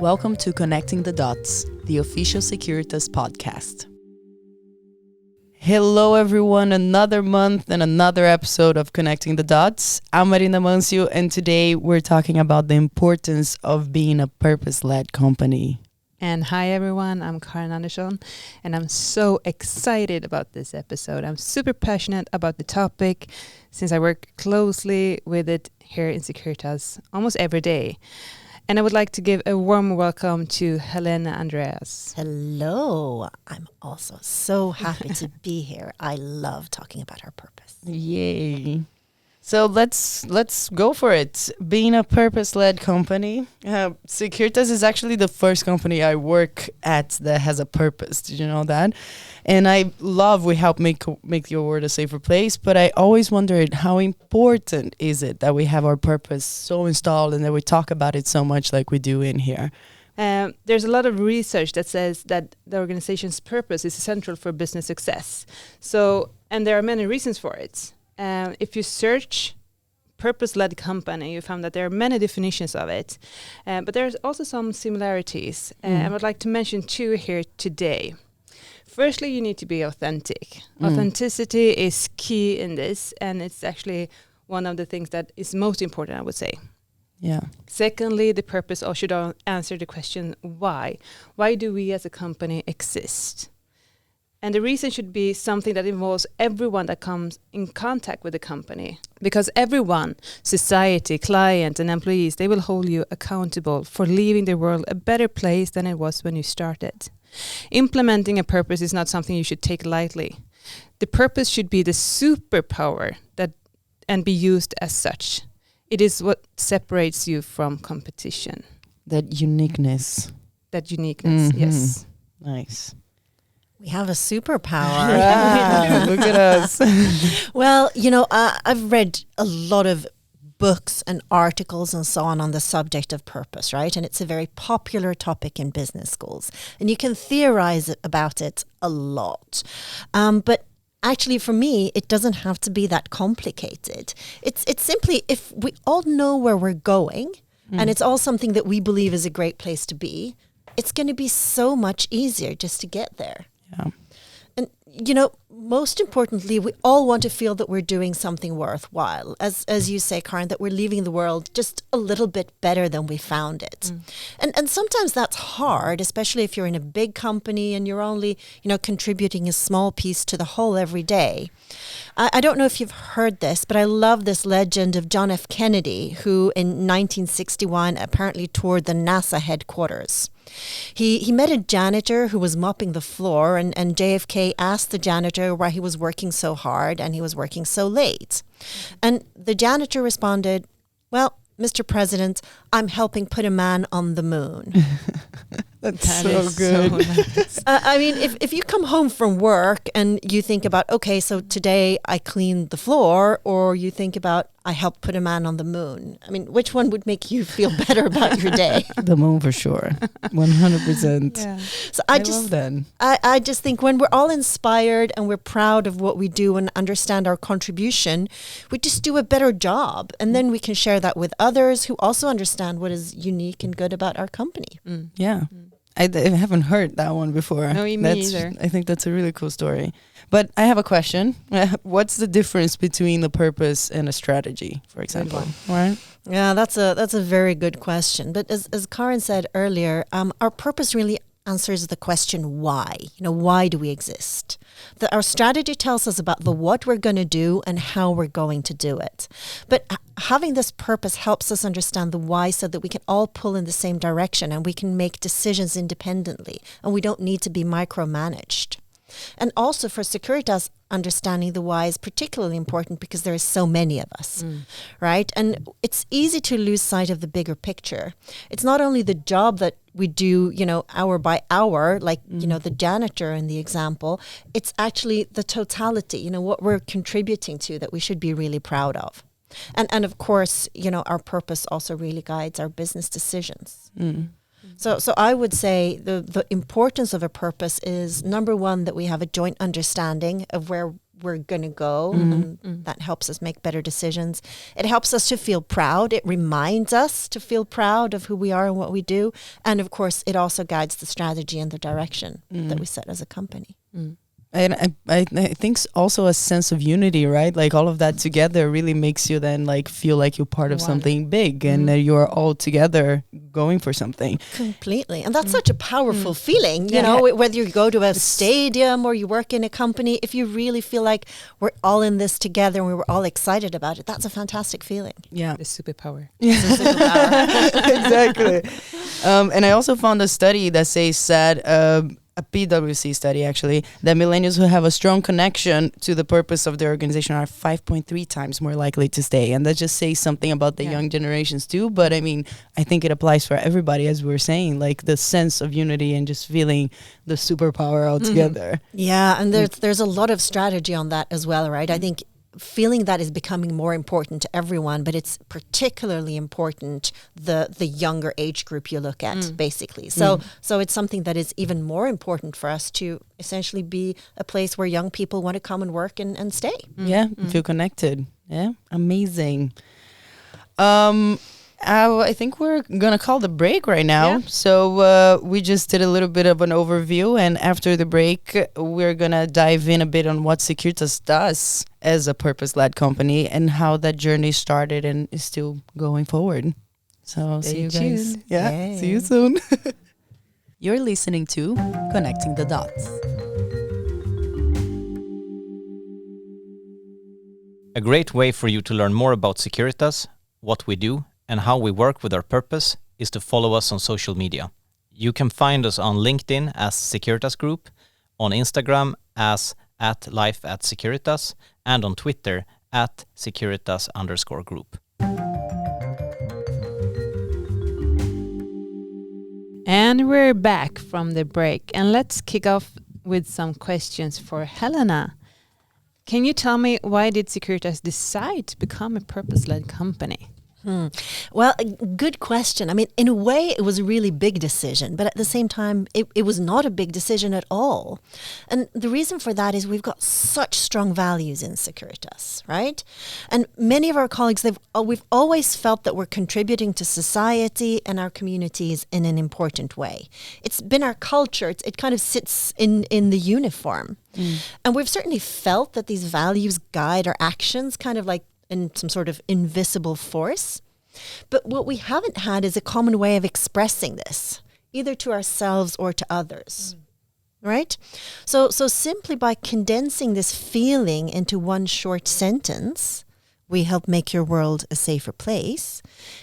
Welcome to Connecting the Dots, the official Securitas podcast. Hello everyone, another month and another episode of Connecting the Dots. I'm Marina, Amancio, and today we're talking about the importance of being a purpose-led company. And hi everyone, I'm Carin Andersson, and I'm so excited about this episode. I'm super passionate about the topic since I work closely with it here in Securitas almost every day. And I would like to give a warm welcome to Helena Andreas. Hello. I'm also so happy to be here. I love talking about our purpose. Yay. So let's go for it. Being a purpose-led company, Securitas is actually the first company I work at that has a purpose. Did you know that? And I love we help make your world a safer place. But I always wondered how important is it that we have our purpose so installed and that we talk about it so much like we do in here. There's a lot of research that says that the organization's purpose is essential for business success. And there are many reasons for it. If you search purpose-led company, you found that there are many definitions of it, but there's also some similarities. I would like to mention two here today. Firstly, you need to be authentic. Authenticity is key in this, and it's actually one of the things that is most important, I would say. Yeah. Secondly, the purpose should answer the question, why? Why do we as a company exist? And the reason should be something that involves everyone that comes in contact with the company. Because everyone, society, client, and employees, they will hold you accountable for leaving the world a better place than it was when you started. Implementing a purpose is not something you should take lightly. The purpose should be the superpower and be used as such. It is what separates you from competition. That uniqueness. Yes. Nice. We have a superpower. Yeah, look at us. Well, I've read a lot of books and articles and so on the subject of purpose, right? And it's a very popular topic in business schools. And you can theorize about it a lot. But actually, for me, it doesn't have to be that complicated. It's simply if we all know where we're going and it's all something that we believe is a great place to be, it's going to be so much easier just to get there. Yeah. And, most importantly, we all want to feel that we're doing something worthwhile. As you say, Carin, that we're leaving the world just a little bit better than we found it. And sometimes that's hard, especially if you're in a big company and you're only, contributing a small piece to the whole every day. I don't know if you've heard this, but I love this legend of John F. Kennedy, who in 1961 apparently toured the NASA headquarters. He met a janitor who was mopping the floor, and JFK asked the janitor why he was working so hard and he was working so late. And the janitor responded, "Well, Mr. President, I'm helping put a man on the moon." That's so good. So nice. I mean, if you come home from work and you think about, okay, so today I cleaned the floor, or you think about, I helped put a man on the moon. I mean, which one would make you feel better about your day? The moon for sure. 100%. Yeah. So I love that. I just think when we're all inspired and we're proud of what we do and understand our contribution, we just do a better job. And then we can share that with others who also understand what is unique and good about our company. Yeah. I haven't heard that one before. No, me either. I think that's a really cool story. But I have a question. What's the difference between the purpose and a strategy, for example? Right? Yeah, that's a very good question. But as Carin said earlier, our purpose really answers the question why. Why do we exist? Our strategy tells us about the what we're going to do and how we're going to do it. But having this purpose helps us understand the why so that we can all pull in the same direction and we can make decisions independently and we don't need to be micromanaged. And also for Securitas, understanding the why is particularly important because there are so many of us, right? And it's easy to lose sight of the bigger picture. It's not only the job that we do, hour by hour, like, the janitor in the example, it's actually the totality, what we're contributing to that we should be really proud of. And of course, our purpose also really guides our business decisions. So I would say the importance of a purpose is, number one, that we have a joint understanding of where we're going to go. And that helps us make better decisions. It helps us to feel proud. It reminds us to feel proud of who we are and what we do. And of course, it also guides the strategy and the direction that we set as a company. And I think also a sense of unity, right? Like all of that together really makes you then like feel like you're part of something big and that you're all together going for something. Completely. And that's such a powerful feeling, you know, whether you go to a stadium or you work in a company, if you really feel like we're all in this together and we were all excited about it, that's a fantastic feeling. Yeah. The superpower. Exactly. And I also found a study that said a PwC study actually, that millennials who have a strong connection to the purpose of their organization are 5.3 times more likely to stay. And that just says something about the young generations too. But I mean, I think it applies for everybody, as we were saying, like the sense of unity and just feeling the superpower all together. Yeah, and there's a lot of strategy on that as well, right? I think feeling that is becoming more important to everyone, but it's particularly important the younger age group you look at, basically. So it's something that is even more important for us to essentially be a place where young people want to come and work and stay. Yeah, feel connected. Yeah, amazing. I think we're gonna call the break right now. So we just did a little bit of an overview, and after the break, we're gonna dive in a bit on what Securitas does as a purpose-led company and how that journey started and is still going forward. So see you guys. Yeah, see you soon. You're listening to Connecting the Dots. A great way for you to learn more about Securitas, what we do, and how we work with our purpose is to follow us on social media. You can find us on LinkedIn as Securitas Group, on Instagram as @life@Securitas, and on Twitter @Securitas_group. And we're back from the break, and let's kick off with some questions for Helena. Can you tell me, why did Securitas decide to become a purpose-led company? Well, a good question. I mean, in a way, it was a really big decision, but at the same time, it was not a big decision at all. And the reason for that is we've got such strong values in Securitas, right? And many of our colleagues, we've always felt that we're contributing to society and our communities in an important way. It's been our culture. It kind of sits in the uniform. And we've certainly felt that these values guide our actions, kind of like in some sort of invisible force. But what we haven't had is a common way of expressing this, either to ourselves or to others, right? So simply by condensing this feeling into one short sentence, "We help make your world a safer place,"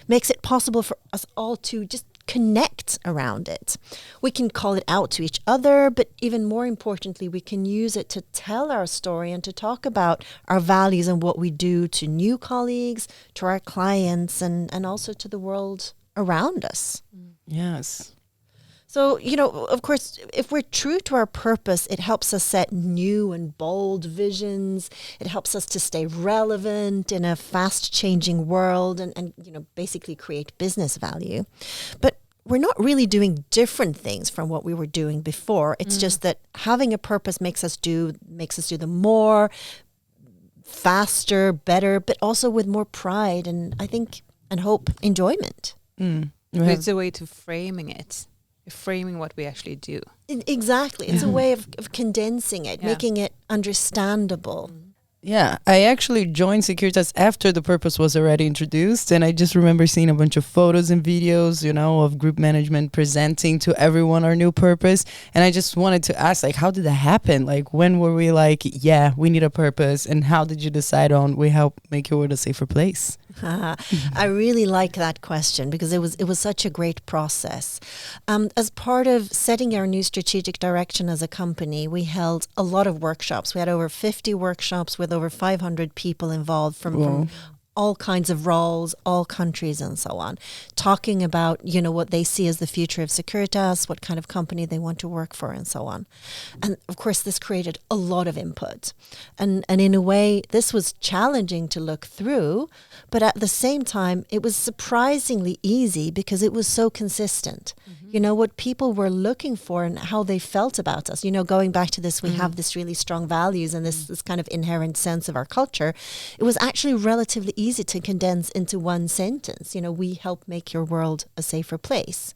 makes it possible for us all to just connect around it. We can call it out to each other, but even more importantly, we can use it to tell our story and to talk about our values and what we do to new colleagues, to our clients, and also to the world around us. Yes. So, you know, of course, if we're true to our purpose, it helps us set new and bold visions. It helps us to stay relevant in a fast-changing world and you know, basically create business value. But we're not really doing different things from what we were doing before. It's just that having a purpose makes us do them more, faster, better, but also with more pride and I think, and hope, enjoyment. It's a way to framing what we actually do. Exactly. It's a way of condensing it, making it understandable. Yeah, I actually joined Securitas after the purpose was already introduced, and I just remember seeing a bunch of photos and videos, you know, of group management presenting to everyone our new purpose. And I just wanted to ask, like, how did that happen? Like, when were we like, yeah, we need a purpose? And how did you decide on we help make your world a safer place? I really like that question because it was such a great process. As part of setting our new strategic direction as a company, we held a lot of workshops. We had over 50 workshops with over 500 people involved from all kinds of roles, all countries and so on, talking about, what they see as the future of Securitas, what kind of company they want to work for and so on. And of course, this created a lot of input. And in a way, this was challenging to look through, but at the same time, it was surprisingly easy because it was so consistent. What people were looking for and how they felt about us. Going back to this, we have this really strong values and this kind of inherent sense of our culture. It was actually relatively easy to condense into one sentence. We help make your world a safer place.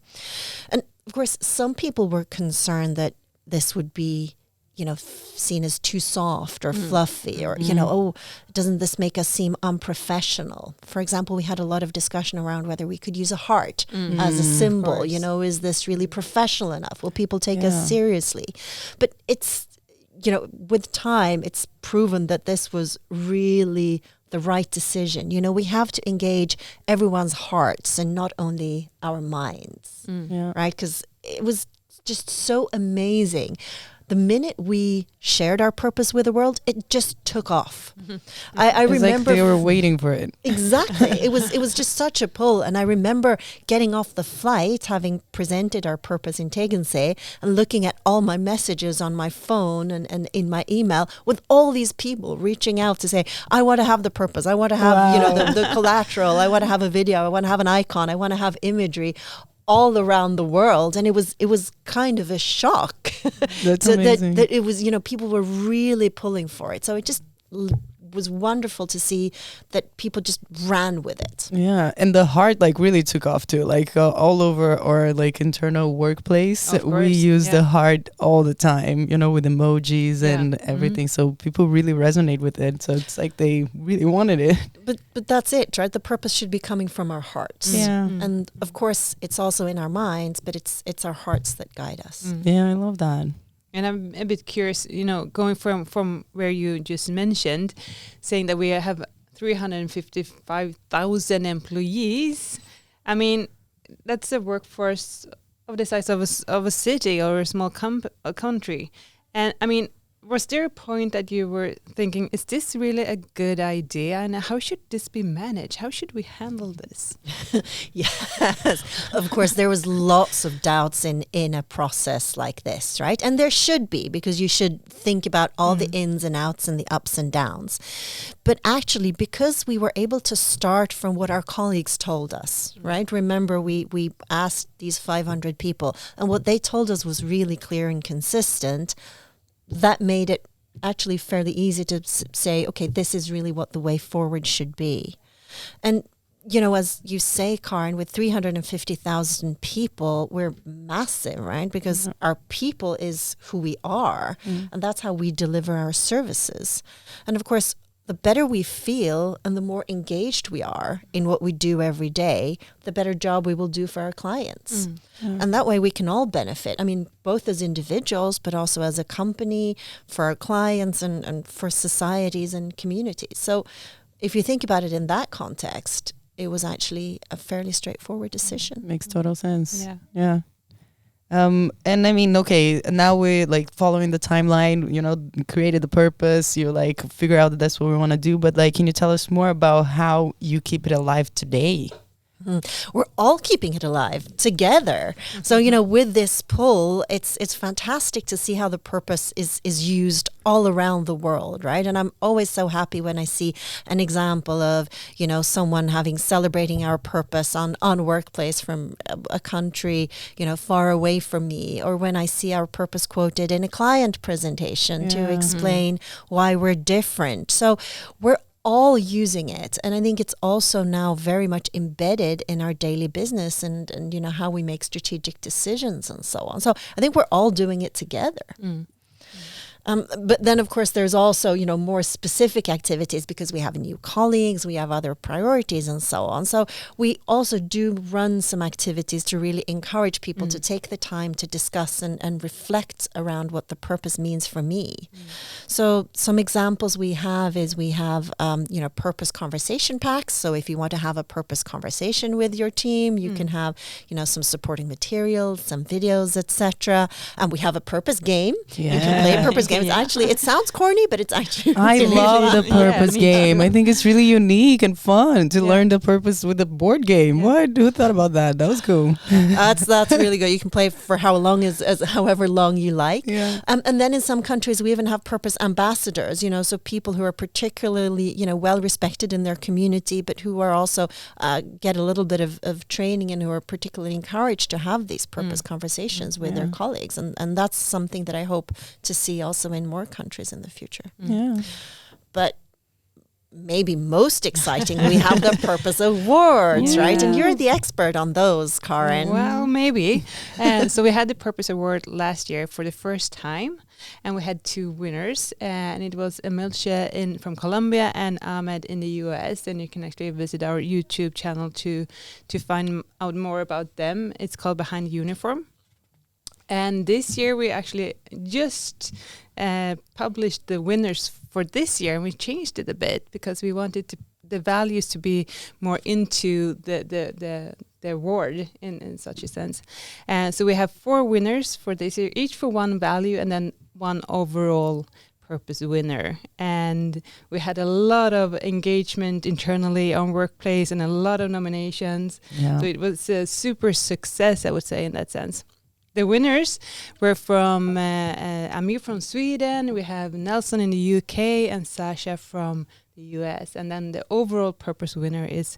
And of course, some people were concerned that this would be seen as too soft or fluffy or, doesn't this make us seem unprofessional? For example, we had a lot of discussion around whether we could use a heart as a symbol. Is this really professional enough? Will people take us seriously? But it's, with time, it's proven that this was really the right decision. We have to engage everyone's hearts and not only our minds, right? Because it was just so amazing. The minute we shared our purpose with the world, it just took off. I remember like they were waiting for it. Exactly. It was just such a pull. And I remember getting off the flight, having presented our purpose in Tegernsee, and looking at all my messages on my phone and in my email with all these people reaching out to say, I want to have the purpose. I want to have, the collateral. I want to have a video. I want to have an icon. I want to have imagery. All around the world, and it was kind of a shock. That's amazing. That it was, people were really pulling for it. So it just was wonderful to see that people just ran with it. Yeah, and the heart really took off too. All over our internal workplace, we use the heart all the time. With emojis and everything. So people really resonate with it. So it's like they really wanted it. But that's it, right? The purpose should be coming from our hearts. Yeah, and of course it's also in our minds, but it's our hearts that guide us. Yeah, I love that. And I'm a bit curious, going from where you just mentioned, saying that we have 355,000 employees. I mean, that's a workforce of the size of a city or a small country. And I mean, was there a point that you were thinking, is this really a good idea? And how should this be managed? How should we handle this? Yes, of course, there was lots of doubts in a process like this, right? And there should be, because you should think about all the ins and outs and the ups and downs. But actually, because we were able to start from what our colleagues told us, right? Remember, we asked these 500 people, and what they told us was really clear and consistent. That made it actually fairly easy to say, okay, this is really what the way forward should be. And, as you say, Carin, with 350,000 people, we're massive, right? Because our people is who we are, and that's how we deliver our services. And of course, the better we feel and the more engaged we are in what we do every day, the better job we will do for our clients. And that way we can all benefit. I mean, both as individuals, but also as a company, for our clients and for societies and communities. So if you think about it in that context, it was actually a fairly straightforward decision. Makes total sense. Yeah. And I mean, okay, now we're following the timeline, created the purpose, you figure out that that's what we want to do. But can you tell us more about how you keep it alive today? We're all keeping it alive together. So, with this pull, it's fantastic to see how the purpose is used all around the world, right? And I'm always so happy when I see an example of, someone celebrating our purpose on workplace from a country, far away from me, or when I see our purpose quoted in a client presentation to explain why we're different. So we're all using it, and I think it's also now very much embedded in our daily business and how we make strategic decisions and so on. So I think we're all doing it together. But then, of course, there's also, more specific activities because we have new colleagues, we have other priorities and so on. So we also do run some activities to really encourage people to take the time to discuss and reflect around what the purpose means for me. So some examples we have purpose conversation packs. So if you want to have a purpose conversation with your team, you can have, some supporting materials, some videos, etc. And we have a purpose game. You can play a purpose game. game. It's Yeah. actually, it sounds corny, but it's actually. I really love the fun. purpose me game. too. I think it's really unique and fun to Yeah. learn the purpose with a board game. Yeah. What? Who thought about that? That was cool. That's really good. You can play for how long as however long you like. Yeah. And then in some countries we even have purpose ambassadors, so people who are particularly, well respected in their community, but who are also get a little bit of training and who are particularly encouraged to have these purpose conversations with their colleagues. And that's something that I hope to see also in more countries in the future. Yeah. But maybe most exciting, we have the Purpose Awards, right? And you're the expert on those, Carin. Well, maybe. So we had the Purpose Award last year for the first time, and we had 2 winners, and it was Amancio from Colombia and Ahmed in the US. And you can actually visit our YouTube channel to find out more about them. It's called Behind the Uniform. And this year we actually just published the winners for this year, and we changed it a bit because we wanted the values to be more into the award in such a sense. So we have 4 winners for this year, each for 1 value and then 1 overall purpose winner. And we had a lot of engagement internally on Workplace and a lot of nominations. Yeah. So it was a super success, I would say, in that sense. The winners were from Amir from Sweden, we have Nelson in the UK, and Sasha from the US. And then the overall purpose winner is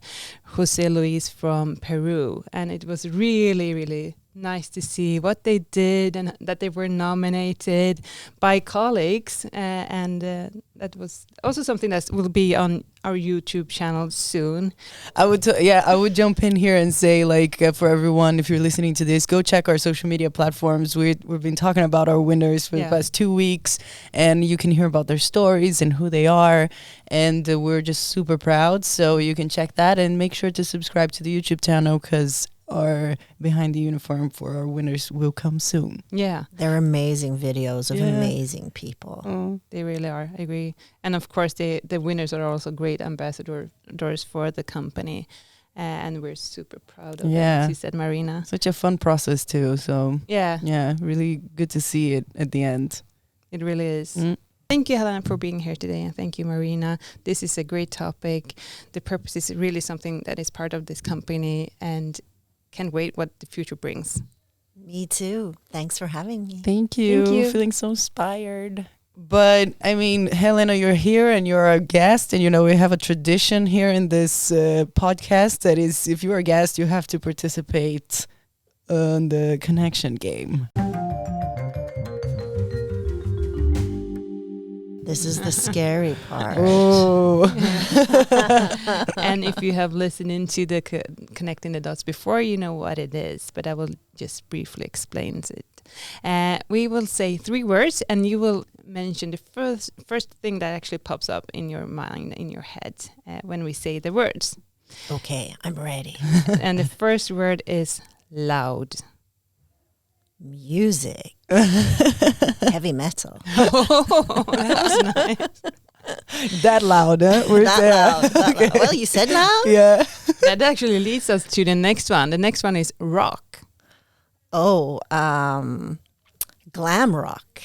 Jose Luis from Peru. And it was really, really nice to see what they did and that they were nominated by colleagues. And that was also something that will be on our YouTube channel soon. I would jump in here and say, for everyone, if you're listening to this, go check our social media platforms. We've been talking about our winners for the past 2 weeks, and you can hear about their stories and who they are, and we're just super proud. So you can check that and make sure to subscribe to the YouTube channel because our Behind the Uniform for our winners will come soon. Yeah. They're amazing videos of amazing people. They really are, I agree. And of course, the winners are also great ambassadors for the company. And we're super proud of them, as you said, Marina. Such a fun process too. So yeah, really good to see it at the end. It really is. Thank you, Helena, for being here today, and thank you, Marina. This is a great topic. The purpose is really something that is part of this company, and can't wait what the future brings. Me too. Thanks for having me. Thank you. Thank you. Feeling so inspired. But I mean, Helena, you're here and you're our guest, and we have a tradition here in this podcast that is, if you're a guest, you have to participate in the connection game. This is the scary part. Oh. And if you have listened into the Connecting the Dots before, you know what it is, but I will just briefly explain it. We will say 3 words, and you will mention the first thing that actually pops up in your mind, in your head, when we say the words. Okay, I'm ready. And the first word is loud. Music. Heavy metal. Oh, that was nice. That loud, huh? We're That loud. Well, you said loud? Yeah. That actually leads us to the next one. The next one is rock. Oh, glam rock.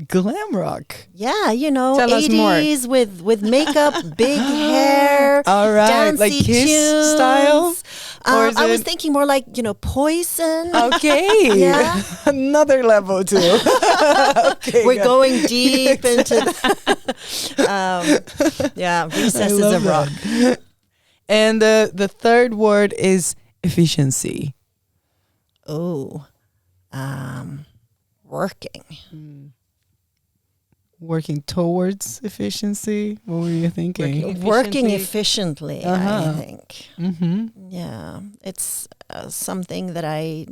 Glam rock. Yeah, Tell us more. 80s with makeup, big hair, All right, dancey like Kiss tunes. style? Or is I was it- thinking more like, Poison. Okay. Yeah. Another level too. Okay, We're got it. going deep into recesses love of rock. that. And the third word is efficiency. Oh, working. Working towards efficiency. What were you thinking? Working efficiently, I think. Mm-hmm. Yeah, it's something that I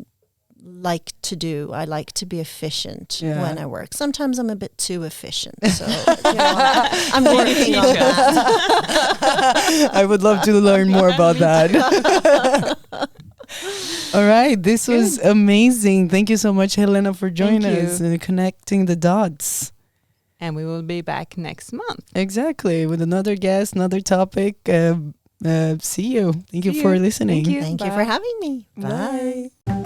like to do. I like to be efficient when I work. Sometimes I'm a bit too efficient, so I'm working on that. I would love to learn more about that. All right, this was amazing. Thank you so much, Helena, for joining us and connecting the dots. And we will be back next month. Exactly, with another guest, another topic. See you. Thank you for listening. Thank you. Thank you Bye. for having me. Bye. Bye.